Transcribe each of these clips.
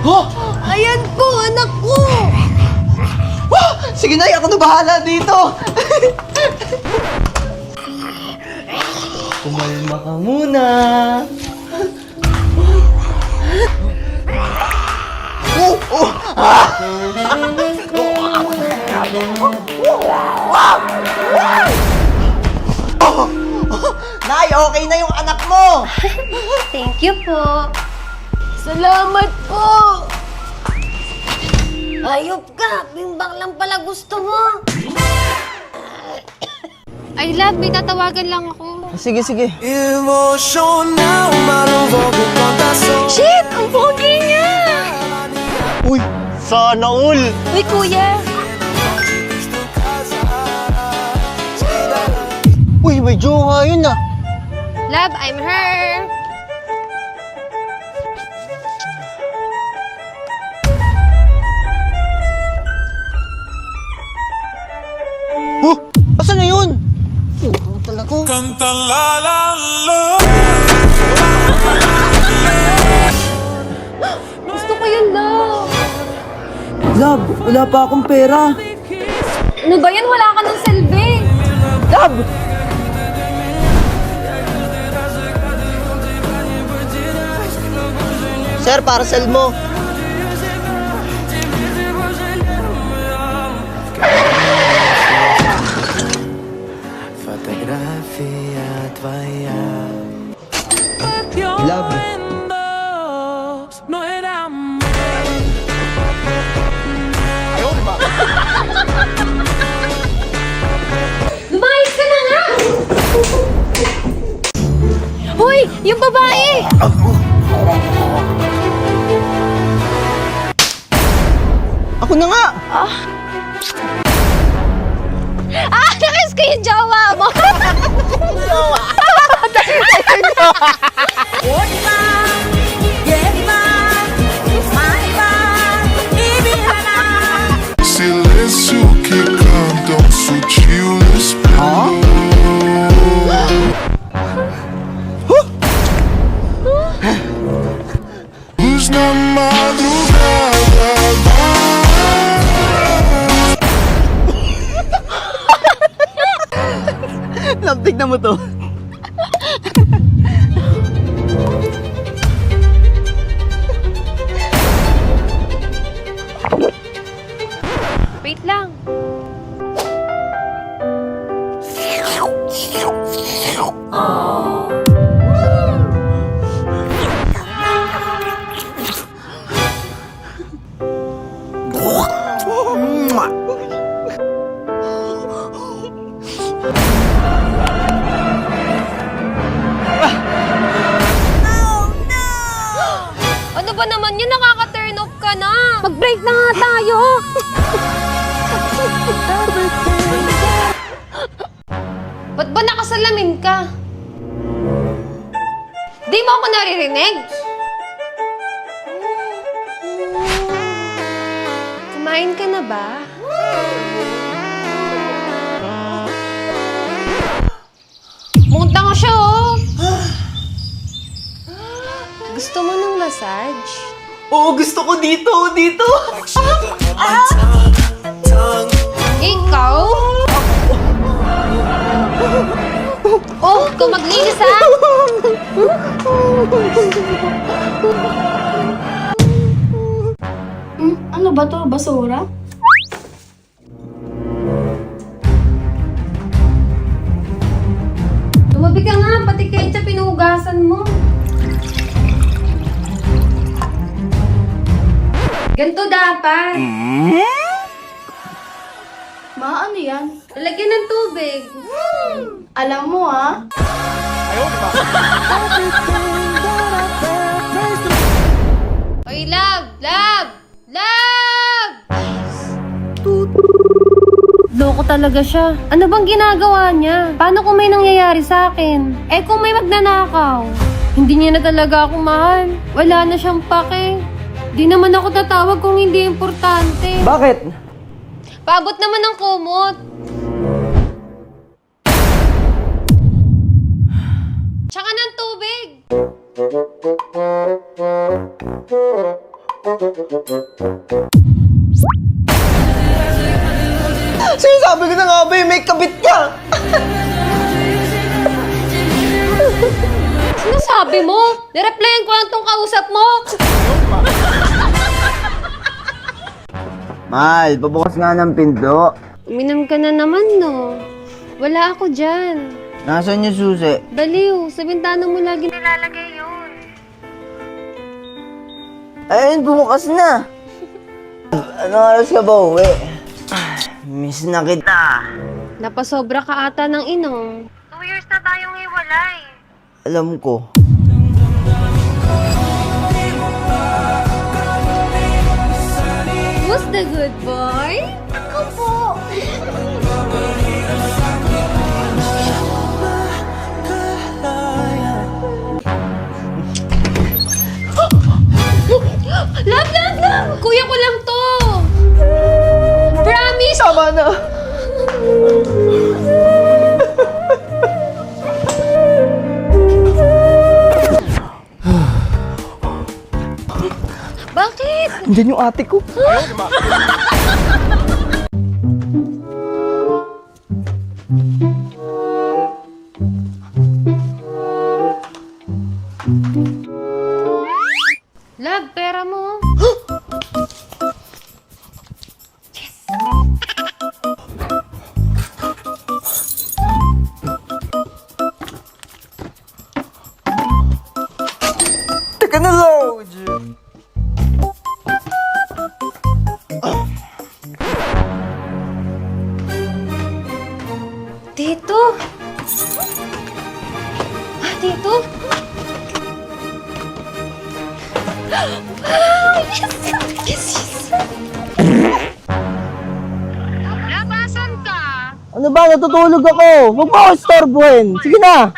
Oh! Ayan po, anak ko! Oh! Sige na, ako na bahala dito! Kumalma ka muna! Oh! Oh! Ah! Oh! Nay, okay na yung anak mo! Thank you po. Salamat po! Ayop ka! Bimbang lang pala gusto mo! Ay, love, may tatawagan lang ako. Sige, sige. Shit! Ang pogi niya! Uy! Sana all! Uy, kuya! Uy, may jowa yun ah! Love, I'm her. Huh? Asan na yun? Oh, talaga. Canta la la la. Gusto ko yun, love. Love, wala pa akong pera. Ano ba yan? Wala ka ng selve. Love! Sir, parcel mo. Love. Lumayas ka na nga! Hoy! Yung babae! Ako na nga! Nakiss ko yung jowa mo! Silêncio que cantam sutil espelho. Luz na madrugada. Love, tignan mo to. Wait lang. Ano ba naman yun? Nakaka-turn off ka na. Mag-break na nga tayo. Ba't ba nakasalamin ka? Di mo ako naririnig? Kumain ka na ba? Mukhang tanga siya, oh. Gusto mo ng massage? Oo, gusto ko dito, dito! Ikaw? Oh, ikaw maglinis, ha? Ano ba to? Basura? Tumabi ka nga, pati ketchup pinuhugasan mo. Ganto dapat. Ma, ano yan? Lalagyan ng tubig. Alam mo ah. Oy, love! Love! Love! Loko talaga siya. Ano bang ginagawa niya? Paano kung may nangyayari sa akin? Eh kung may magnanakaw? Hindi niya na talaga ako mahal. Wala na siyang pake. Di naman ako tatawag kung hindi importante. Bakit? Paabot naman ng kumot. Tsaka ng tubig. Sinasabi ko na nga ba, may kabit ka! Sinasabi mo? Nireplyan ko lang tong kausap mo. Mahal, pabukas nga ng pinto. Uminom ka na naman, no? Wala ako dyan. Nasaan yung susi? Baliw, sa bintana mo lagi nilalagay yun. Ayun, bumukas na. Ano oras ka ba uwi? Miss na kita. Napasobra ka ata ng inom. 2 years na tayong hiwalay. Alam ko. Who's the good boy? Ako po. Love! Kuya ko lang to! Promise! Tama na. Bakit? Diyan yung ate ko. Love, pera mo. Teka na, Lord. Tito? Tito? Wow! Yes! Labasan ka! Ano ba? Natutulog ako. Huwag mo ako istorbohin. Sige na.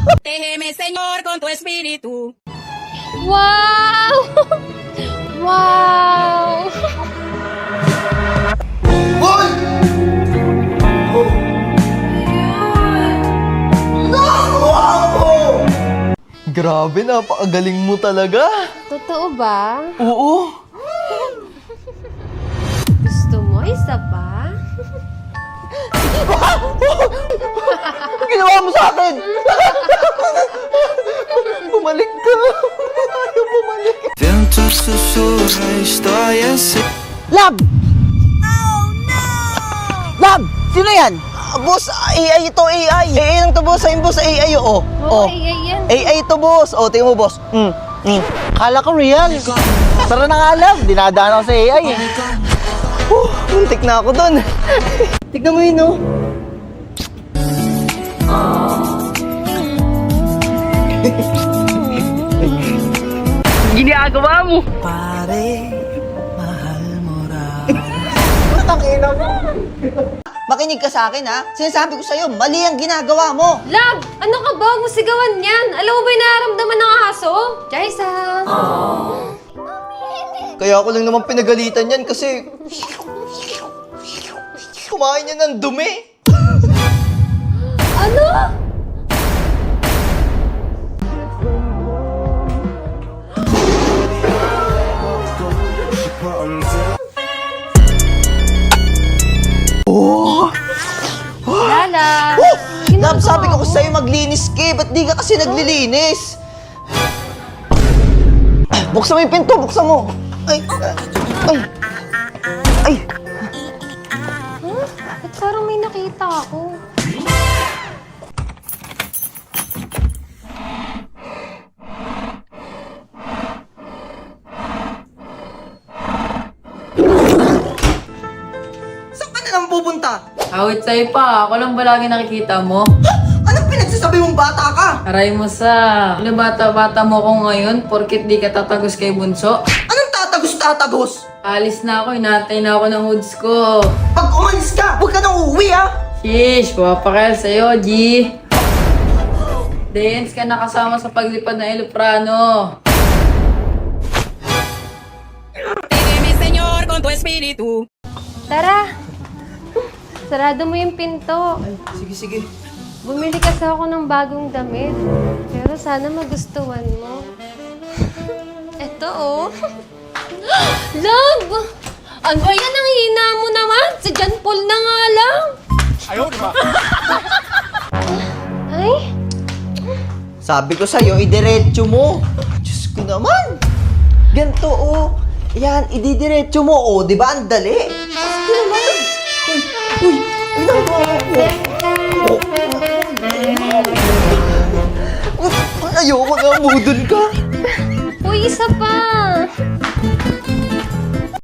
Protégeme, Señor, con tu espíritu. Wow! Wow! Hoy! Wow! Grabe, napakagaling mo talaga. Totoo ba? Oo. Gusto mo isa pa? Ginawa mo sa akin! Bumalik ka! Ayaw bumalik! Vento sussurra, estoy así. Lab! Oh no! Lab! Sino yan? Boss, AI ito, AI! AI lang to, boss. Ayun, boss, AI, oo. Oo, yan. AI ito, boss. O, tingnan mo, boss. Kala ko real. Tara na nga, Lab. Dinadaan ako sa AI. Muntik na ako dun. Tignan mo yun, oh. Ginagawa mo. Pare, mahal mo raw. Putang ina mo. Makinig ka sa akin, ha? Sinasabi ko sa'yo, mali ang ginagawa mo. Love! Ano ka ba? Huwag mo sigawan yan. Alam mo ba yung nararamdaman ng aso? Jaisa! Kaya ako lang naman pinagalitan yan kasi kumain niya ng dumi. Ano? Lala! Lab, sabi ko sa'yo maglinis ka, ba't di ka kasi naglilinis? Buksan mo yung pinto, buksan mo. Ay, ay, ay. Ba't parang may nakita ako? Saan ka na naman pupunta? Awit sa'yo pa, ako lang ba lagi nakikita mo? Anong pinagsasabi mong bata ka? Aray mo sa, ano bata-bata mo ko ngayon, porkit di ka tatagos kay Bunso? Anong tatagos-tatagos? Alis na ako, inatay na ako ng hoods ko. Pag umalis ka, huwag ka nang uuwi, ha? Shish, papakal sa'yo, G. Dance ka nakasama sa paglipad ng Eloprano. Protégeme, Señor, con tu espíritu. Tara! Sarado mo yung pinto. Sige, sige. Bumili kasi ako ng bagong damit. Pero sana magustuhan mo. Eto, oh. Love! Ano yan? Ang hina mo naman! Si John Paul na nga lang! Ay! Sabi ko sa'yo, idiretso mo. Diyos ko naman. Ganito, oh. Yan, ididiretso mo, oh. Di ba? Ang dali. Diyos ko naman. Uy, uy. Ayoko na, budol ka. Uy, isa pa!